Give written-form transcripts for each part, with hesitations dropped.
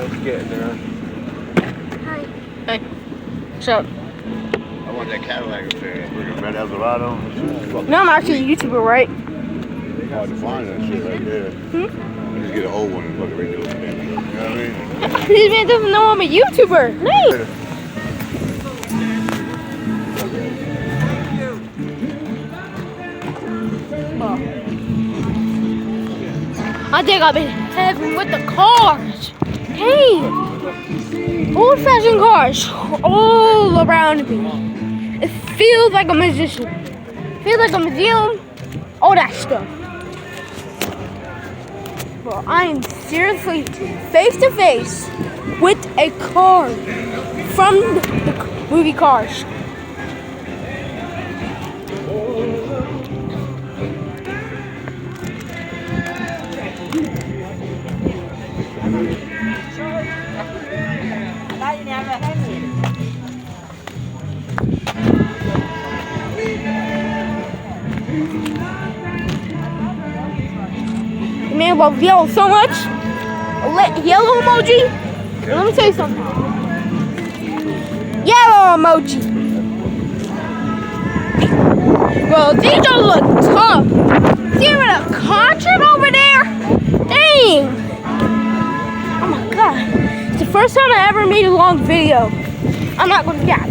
Just getting there. Hi. Hey. What's up? I want that Cadillac up there. Looking Red Eldorado. No, I'm actually a YouTuber, right? Hard to find that shit right there. I just get an old one and look right there. You know what I mean? This man doesn't know I'm a YouTuber. Nice. I think I'm in heaven with the cars. Hey, old-fashioned cars all around me. It feels like a musician. It feels like a museum. All that stuff. Well, I am seriously face to face with a car from the movie Cars. Man, love yellow so much. Yellow emoji. Let me tell you something. Yellow emoji. Bro, these don't look tough. See him at a concert over there? Dang. Oh my god. It's the first time I ever made a long video. I'm not gonna cap.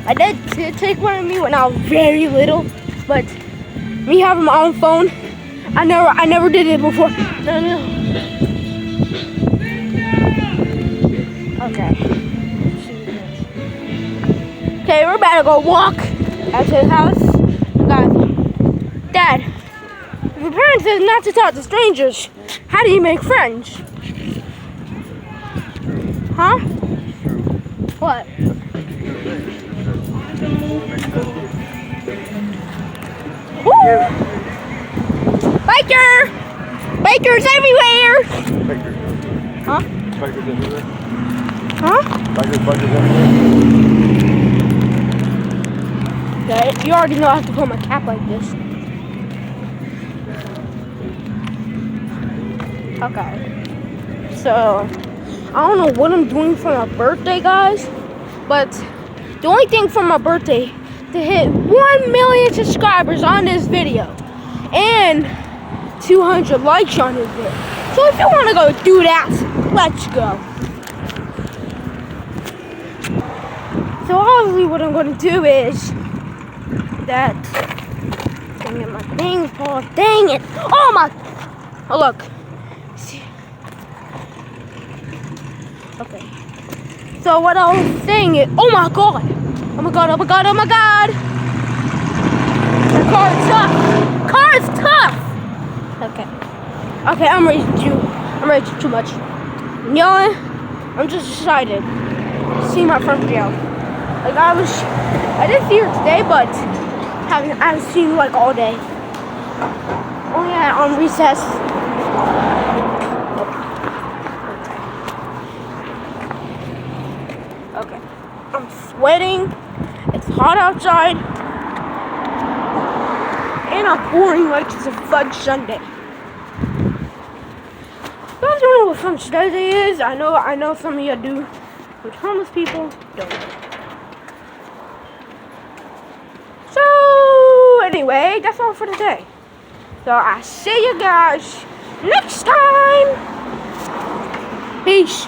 I did take one of me when I was very little, but me having my own phone, I never did it before. No. Okay, we're about to go walk out to the house. Dad, if your parents says not to talk to strangers, how do you make friends? Huh? What? Woo! Biker! Bikers everywhere! Bikers. Huh? Bikers everywhere. Huh? Bikers everywhere. Okay, you already know I have to put my cap like this. Okay. So, I don't know what I'm doing for my birthday, guys. But, the only thing for my birthday, to hit 1 million subscribers on this video. And 200 likes on this video. So if you want to go do that, let's go. So obviously what I'm going to do is that. Dang it, my thing's paused. Dang it. Oh my. Oh look. See. Okay. So what I was saying is, oh my god. Oh my god, oh my god, oh my god. The car is tough. Car is tough. Okay, I'm raging too much. You know, I'm just excited to see my friend jail. Like I didn't see her today, but I haven't seen her like all day. Only on recess. Okay, I'm sweating. It's hot outside, and I'm pouring like it's a fudge sundae. You guys don't know what fudge sundae is? I know some of you do, but homeless people don't. So anyway, that's all for today. So I see you guys next time. Peace.